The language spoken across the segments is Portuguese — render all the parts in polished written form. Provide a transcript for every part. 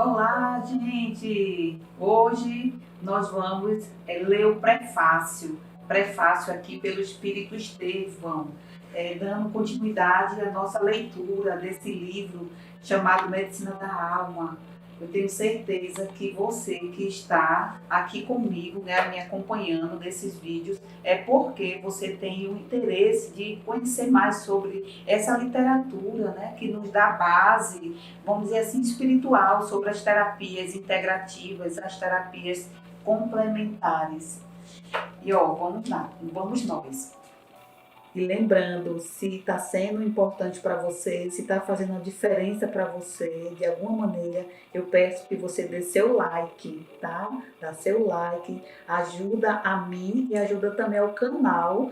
Olá, gente! Hoje nós vamos ler o prefácio aqui pelo Espírito Estevão, dando continuidade à nossa leitura desse livro chamado Medicina da Alma. Eu tenho certeza que você que está aqui comigo, né, me acompanhando nesses vídeos, é porque você tem o interesse de conhecer mais sobre essa literatura, né, que nos dá base, vamos dizer assim, espiritual, sobre as terapias integrativas, as terapias complementares. E ó, vamos lá, vamos nós. E lembrando, se está sendo importante para você, se está fazendo uma diferença para você, de alguma maneira, eu peço que você dê seu like, tá? Dá seu like, ajuda a mim e ajuda também ao canal,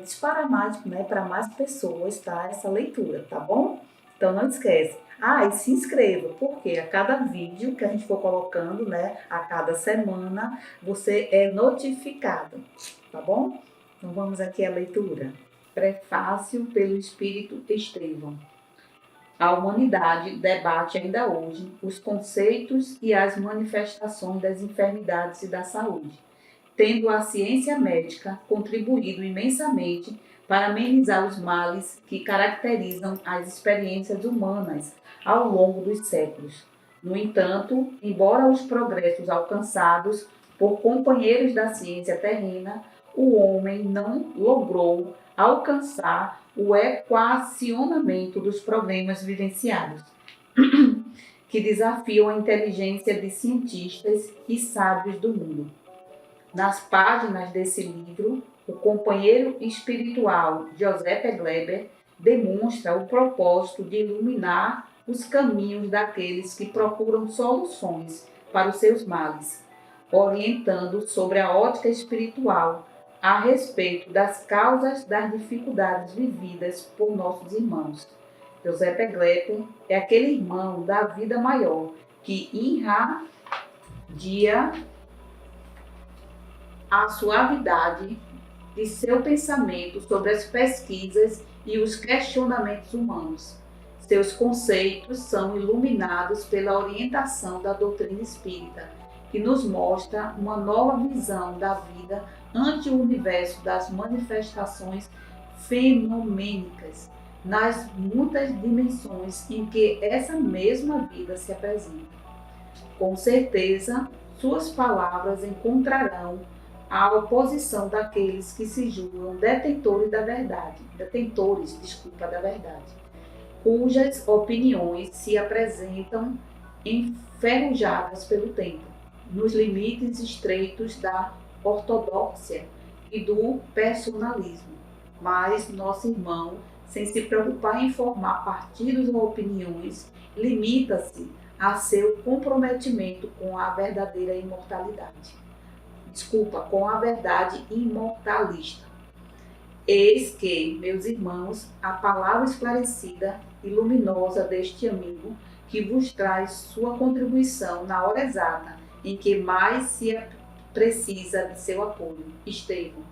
disparar mais, né, para mais pessoas, tá? Essa leitura, tá bom? Então não esquece. Ah, e se inscreva, porque a cada vídeo que a gente for colocando, né, a cada semana, você é notificado, tá bom? Então vamos aqui à leitura. Prefácio pelo Espírito Estevão. A humanidade debate ainda hoje os conceitos e as manifestações das enfermidades e da saúde, tendo a ciência médica contribuído imensamente para amenizar os males que caracterizam as experiências humanas ao longo dos séculos. No entanto, embora os progressos alcançados por companheiros da ciência terrena, o homem não logrou alcançar o equacionamento dos problemas vivenciados, que desafiam a inteligência de cientistas e sábios do mundo. Nas páginas desse livro, o companheiro espiritual José Pegleber demonstra o propósito de iluminar os caminhos daqueles que procuram soluções para os seus males, orientando sobre a ótica espiritual a respeito das causas das dificuldades vividas por nossos irmãos. José Pegleber é aquele irmão da vida maior que irradia a suavidade de seu pensamento sobre as pesquisas e os questionamentos humanos. Seus conceitos são iluminados pela orientação da doutrina espírita, que nos mostra uma nova visão da vida ante o universo das manifestações fenomênicas, nas muitas dimensões em que essa mesma vida se apresenta. Com certeza, suas palavras encontrarão a oposição daqueles que se julgam detentores da verdade, cujas opiniões se apresentam enferrujadas pelo tempo, nos limites estreitos da ortodoxia e do personalismo. Mas nosso irmão, sem se preocupar em formar partidos ou opiniões, limita-se a seu comprometimento com a verdadeira imortalidade. Com a verdade imortalista. Eis que, meus irmãos, a palavra esclarecida e luminosa deste amigo, que vos traz sua contribuição na hora exata em que mais se precisa de seu apoio. Estevão.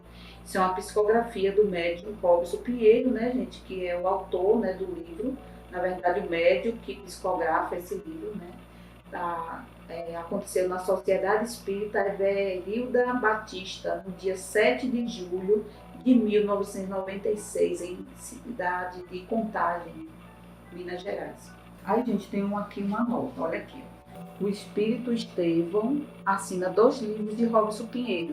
Isso é uma psicografia do médium Robson Pinheiro, né, gente, que é o autor, né, do livro. Na verdade, o médium que psicografa esse livro, né, aconteceu na Sociedade Espírita Everilda Batista, no dia 7 de julho de 1996, em cidade de Contagem, Minas Gerais. Aí, gente, tem aqui uma nota, olha aqui. O Espírito Estevão assina 2 livros de Robson Pinheiro,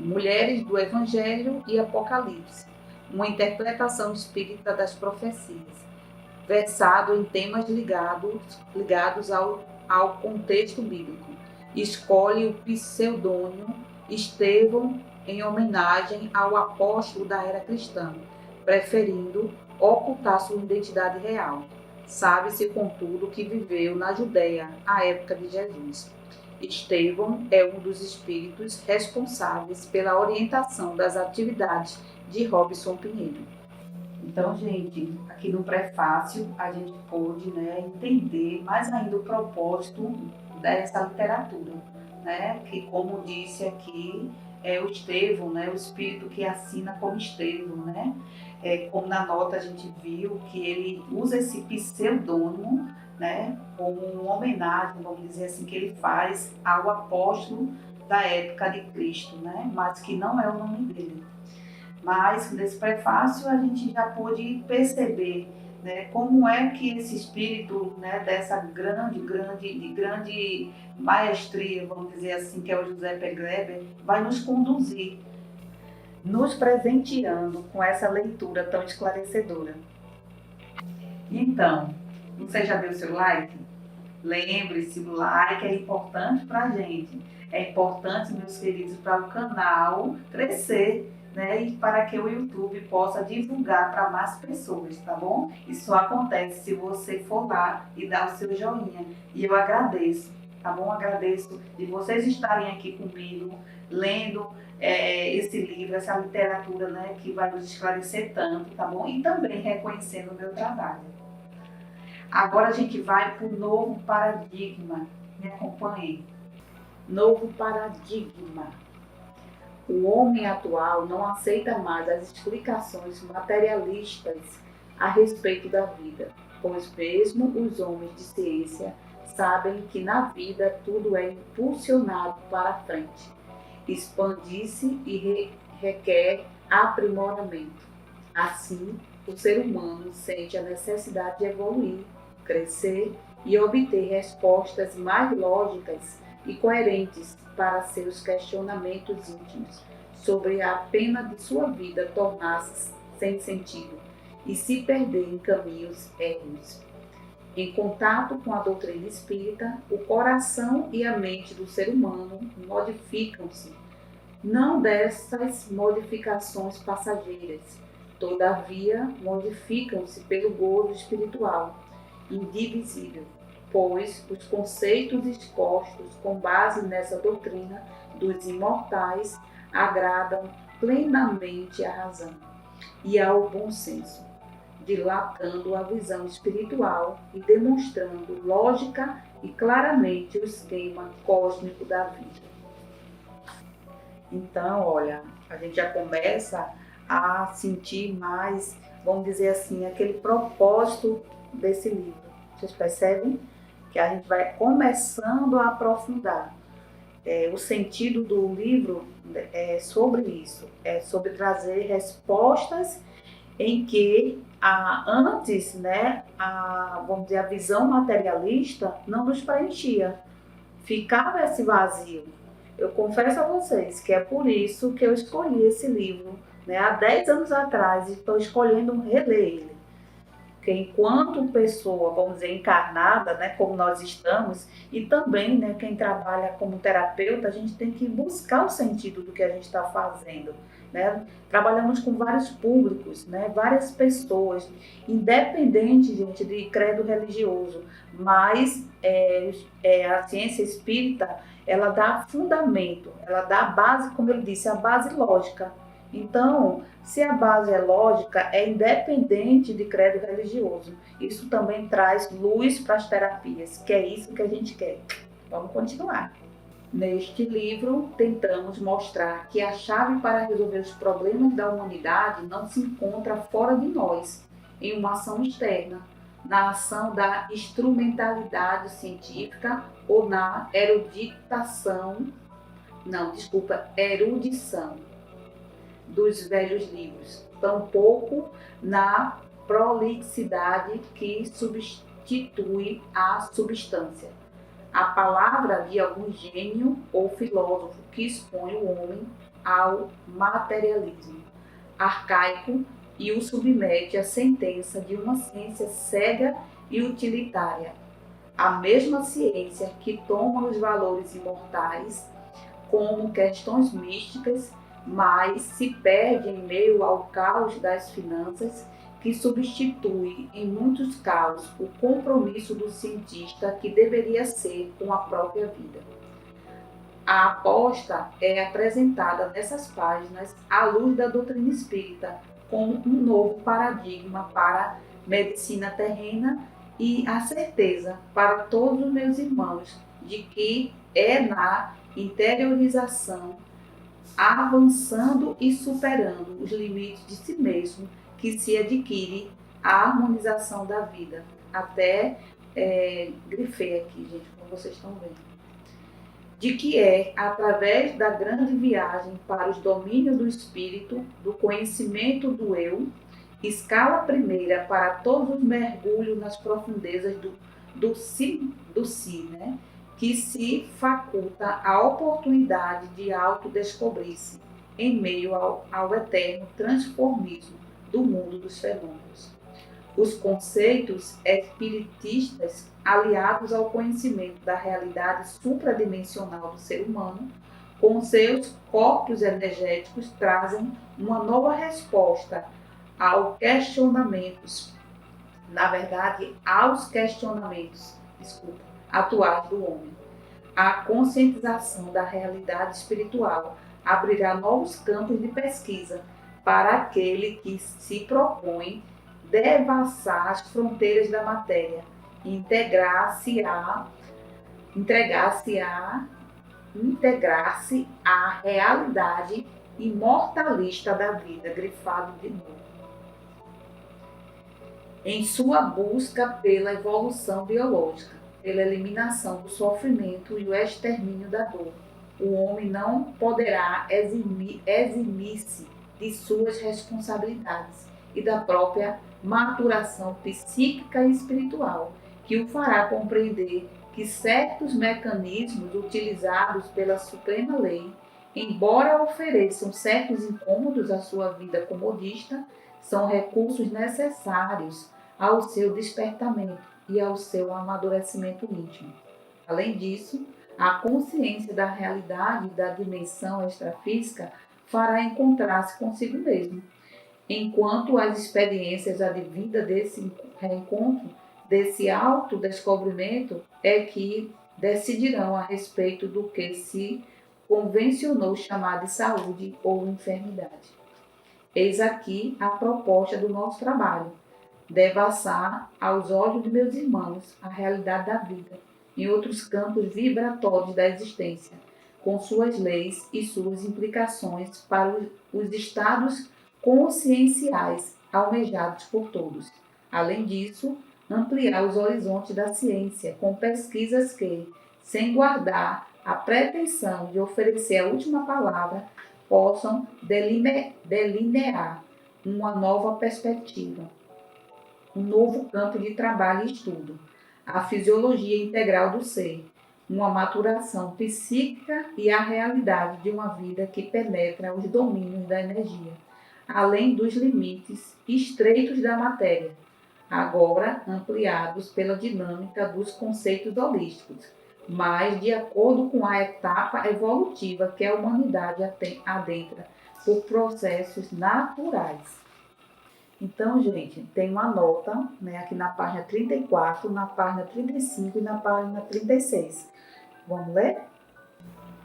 Mulheres do Evangelho e Apocalipse, uma interpretação espírita das profecias, versado em temas ligados ao contexto bíblico. Escolhe o pseudônimo Estevão em homenagem ao apóstolo da era cristã, preferindo ocultar sua identidade real. Sabe-se, contudo, que viveu na Judéia à época de Jesus. Estevão é um dos espíritos responsáveis pela orientação das atividades de Robson Pinheiro. Então, gente, aqui no prefácio a gente pôde, né, entender mais ainda o propósito dessa literatura, né, que, como disse aqui, é o Estevão, né, o espírito que assina como Estevão, né, como na nota a gente viu que ele usa esse pseudônimo né, como uma homenagem, vamos dizer assim, que ele faz ao apóstolo da época de Cristo, né, mas que não é o nome dele. Mas nesse prefácio a gente já pôde perceber, né, como é que esse espírito, né, dessa grande maestria, vamos dizer assim, que é o José P. Greber, vai nos conduzir, nos presenteando com essa leitura tão esclarecedora. Então, você já deu seu like? Lembre-se, o like é importante para a gente. É importante, meus queridos, para o canal crescer, né? E para que o YouTube possa divulgar para mais pessoas, tá bom? Isso acontece se você for lá e dar o seu joinha. E eu agradeço, tá bom? Agradeço de vocês estarem aqui comigo, lendo esse livro, essa literatura, né? Que vai nos esclarecer tanto, tá bom? E também reconhecendo o meu trabalho. Agora a gente vai para o novo paradigma. Me acompanhe. Novo paradigma. O homem atual não aceita mais as explicações materialistas a respeito da vida, pois mesmo os homens de ciência sabem que na vida tudo é impulsionado para frente, expande-se e requer aprimoramento. Assim, o ser humano sente a necessidade de evoluir, crescer e obter respostas mais lógicas e coerentes para seus questionamentos íntimos sobre a pena de sua vida tornar-se sem sentido e se perder em caminhos erros. Em contato com a doutrina espírita, o coração e a mente do ser humano modificam-se, não dessas modificações passageiras, todavia modificam-se pelo gozo espiritual, indivisível, pois os conceitos expostos com base nessa doutrina dos imortais agradam plenamente à razão e ao bom senso, dilatando a visão espiritual e demonstrando lógica e claramente o esquema cósmico da vida. Então, olha, a gente já começa a sentir mais, vamos dizer assim, aquele propósito desse livro. Vocês percebem que a gente vai começando a aprofundar. O sentido do livro é sobre isso, é sobre trazer respostas em que antes, né, vamos dizer, a visão materialista não nos preenchia, ficava esse vazio. Eu confesso a vocês que é por isso que eu escolhi esse livro, né, há 10 anos atrás, e estou escolhendo reler ele. Porque enquanto pessoa, vamos dizer, encarnada, né, como nós estamos, e também, né, quem trabalha como terapeuta, a gente tem que buscar o sentido do que a gente está fazendo, né? Trabalhamos com vários públicos, né, várias pessoas, independente, gente, de credo religioso, mas a ciência espírita, ela dá fundamento, ela dá a base, como ele disse, a base lógica. Então, se a base é lógica, é independente de credo religioso. Isso também traz luz para as terapias, que é isso que a gente quer. Vamos continuar. Neste livro, tentamos mostrar que a chave para resolver os problemas da humanidade não se encontra fora de nós, em uma ação externa, na ação da instrumentalidade científica ou na erudição dos velhos livros, tampouco na prolixidade que substitui a substância, a palavra de algum gênio ou filósofo que expõe o homem ao materialismo arcaico e o submete à sentença de uma ciência cega e utilitária, a mesma ciência que toma os valores imortais como questões místicas, mas se perde em meio ao caos das finanças, que substitui, em muitos casos, o compromisso do cientista que deveria ser com a própria vida. A aposta é apresentada nessas páginas à luz da doutrina espírita como um novo paradigma para a medicina terrena e a certeza para todos os meus irmãos de que é na interiorização, avançando e superando os limites de si mesmo, que se adquire a harmonização da vida, até grifei aqui, gente, como vocês estão vendo, de que é através da grande viagem para os domínios do espírito, do conhecimento do eu, escala primeira para todos os mergulhos nas profundezas do si, né? Que se faculta a oportunidade de autodescobrir-se em meio ao eterno transformismo do mundo dos fenômenos. Os conceitos espiritistas, aliados ao conhecimento da realidade supradimensional do ser humano, com seus corpos energéticos, trazem uma nova resposta aos questionamentos, atuais do homem. A conscientização da realidade espiritual abrirá novos campos de pesquisa para aquele que se propõe devassar as fronteiras da matéria e integrar-se à realidade imortalista da vida, grifado de novo. Em sua busca pela evolução biológica, pela eliminação do sofrimento e o extermínio da dor, o homem não poderá eximir-se de suas responsabilidades e da própria maturação psíquica e espiritual, que o fará compreender que certos mecanismos utilizados pela Suprema Lei, embora ofereçam certos incômodos à sua vida comodista, são recursos necessários ao seu despertamento e ao seu amadurecimento íntimo. Além disso, a consciência da realidade e da dimensão extrafísica fará encontrar-se consigo mesmo, enquanto as experiências advindas desse reencontro, desse autodescobrimento, é que decidirão a respeito do que se convencionou chamar de saúde ou enfermidade. Eis aqui a proposta do nosso trabalho: devassar aos olhos de meus irmãos a realidade da vida, em outros campos vibratórios da existência, com suas leis e suas implicações para os estados conscienciais almejados por todos. Além disso, ampliar os horizontes da ciência com pesquisas que, sem guardar a pretensão de oferecer a última palavra, possam delinear uma nova perspectiva, um novo campo de trabalho e estudo, a fisiologia integral do ser, uma maturação psíquica e a realidade de uma vida que penetra os domínios da energia, além dos limites estreitos da matéria, agora ampliados pela dinâmica dos conceitos holísticos, mas de acordo com a etapa evolutiva que a humanidade adentra por processos naturais. Então, gente, tem uma nota, né, aqui na página 34, na página 35 e na página 36. Vamos ler?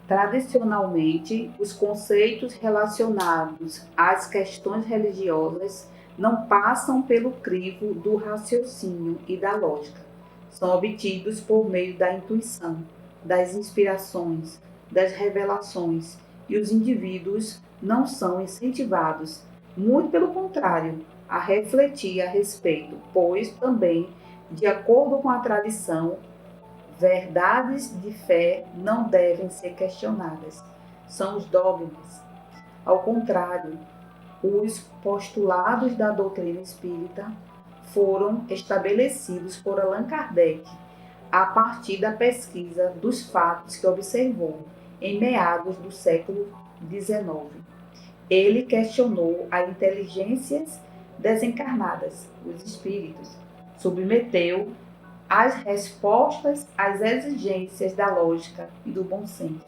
Tradicionalmente, os conceitos relacionados às questões religiosas não passam pelo crivo do raciocínio e da lógica. São obtidos por meio da intuição, das inspirações, das revelações, e os indivíduos não são incentivados, muito pelo contrário, a refletir a respeito, pois também, de acordo com a tradição, verdades de fé não devem ser questionadas. São os dogmas. Ao contrário, os postulados da doutrina espírita foram estabelecidos por Allan Kardec a partir da pesquisa dos fatos que observou em meados do século XIX. Ele questionou as inteligências desencarnadas, os espíritos, submeteu as respostas às exigências da lógica e do bom senso,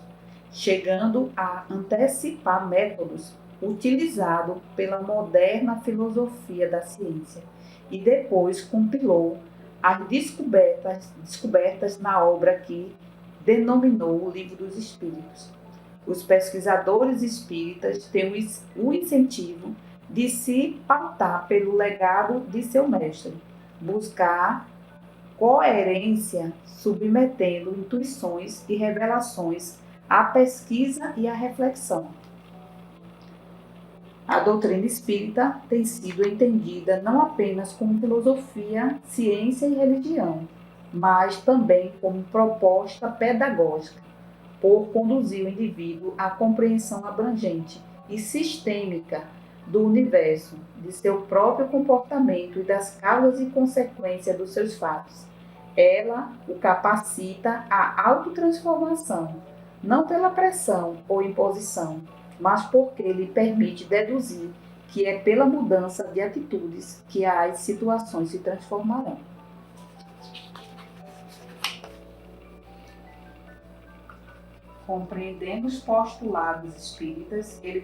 chegando a antecipar métodos utilizados pela moderna filosofia da ciência, e depois compilou as descobertas na obra que denominou o Livro dos Espíritos. Os pesquisadores espíritas têm o incentivo de se pautar pelo legado de seu mestre, buscar coerência, submetendo intuições e revelações à pesquisa e à reflexão. A doutrina espírita tem sido entendida não apenas como filosofia, ciência e religião, mas também como proposta pedagógica, por conduzir o indivíduo à compreensão abrangente e sistêmica do universo, de seu próprio comportamento e das causas e consequências dos seus fatos. Ela o capacita à autotransformação, não pela pressão ou imposição, mas porque lhe permite deduzir que é pela mudança de atitudes que as situações se transformarão. Compreendendo os postulados espíritas, ele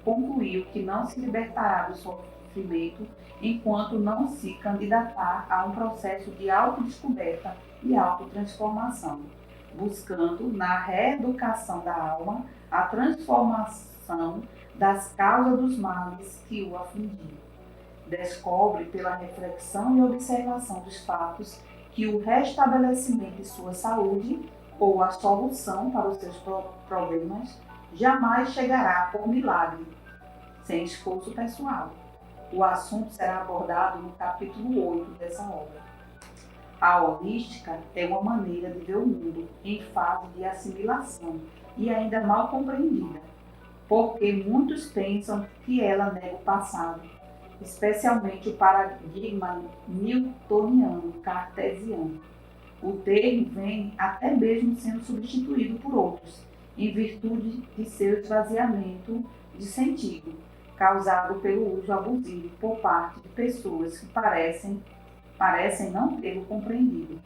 concluiu que não se libertará do sofrimento enquanto não se candidatar a um processo de autodescoberta e autotransformação, buscando, na reeducação da alma, a transformação das causas dos males que o afligiam. Descobre, pela reflexão e observação dos fatos, que o restabelecimento de sua saúde ou a solução para os seus problemas jamais chegará por milagre, sem esforço pessoal. O assunto será abordado no capítulo 8 dessa obra. A holística é uma maneira de ver o mundo em fase de assimilação e ainda mal compreendida, porque muitos pensam que ela nega o passado, especialmente o paradigma newtoniano cartesiano. O termo vem até mesmo sendo substituído por outros, em virtude de seu esvaziamento de sentido, causado pelo uso abusivo por parte de pessoas que parecem não tê-lo compreendido.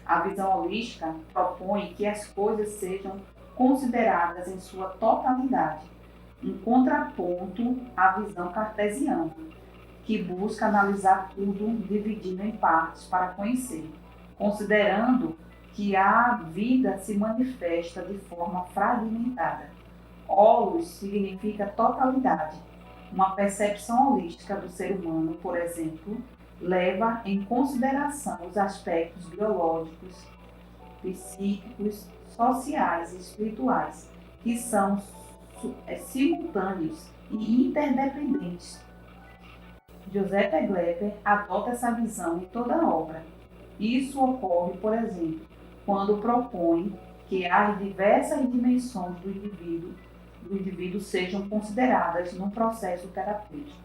A visão holística propõe que as coisas sejam consideradas em sua totalidade, um contraponto à visão cartesiana, que busca analisar tudo dividindo em partes para conhecer, considerando que a vida se manifesta de forma fragmentada. Holos significa totalidade. Uma percepção holística do ser humano, por exemplo, leva em consideração os aspectos biológicos, psíquicos, sociais e espirituais, que são simultâneos e interdependentes. Joseph Gleiber adota essa visão em toda a obra. Isso ocorre, por exemplo, quando propõe que as diversas dimensões do indivíduo sejam consideradas num processo terapêutico.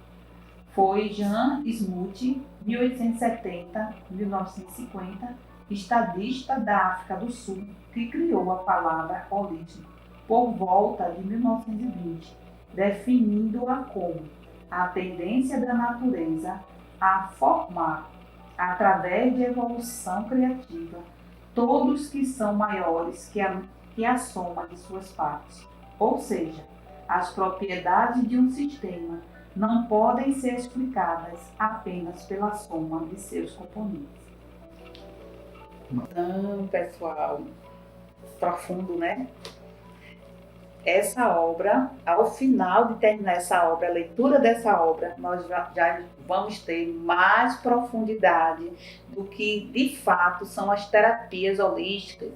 Foi Jean Smoot, 1870-1950, estadista da África do Sul, que criou a palavra holismo por volta de 1920, definindo-a como a tendência da natureza a formar, através de evolução criativa, todos que são maiores que a soma de suas partes. Ou seja, as propriedades de um sistema não podem ser explicadas apenas pela soma de seus componentes. Então, pessoal, profundo, né? Essa obra, ao final de terminar essa obra, a leitura dessa obra, nós já vamos ter mais profundidade do que de fato são as terapias holísticas,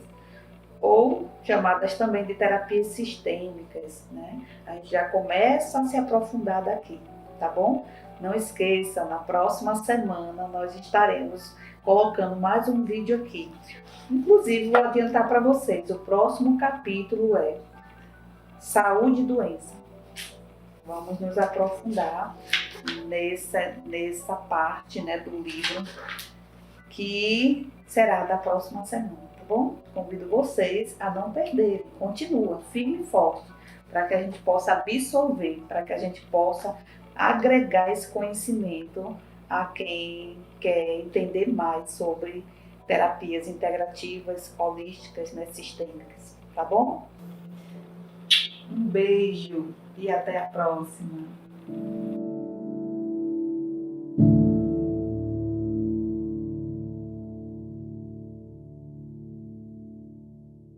ou chamadas também de terapias sistêmicas, né? A gente já começa a se aprofundar daqui, tá bom? Não esqueçam, na próxima semana nós estaremos colocando mais um vídeo aqui. Inclusive, vou adiantar para vocês, o próximo capítulo é Saúde e Doença. Vamos nos aprofundar nessa parte, né, do livro, que será da próxima semana, tá bom? Convido vocês a não perderem. Continua firme e forte, para que a gente possa absorver, para que a gente possa agregar esse conhecimento a quem quer entender mais sobre terapias integrativas, holísticas, né, sistêmicas, tá bom? Um beijo e até a próxima.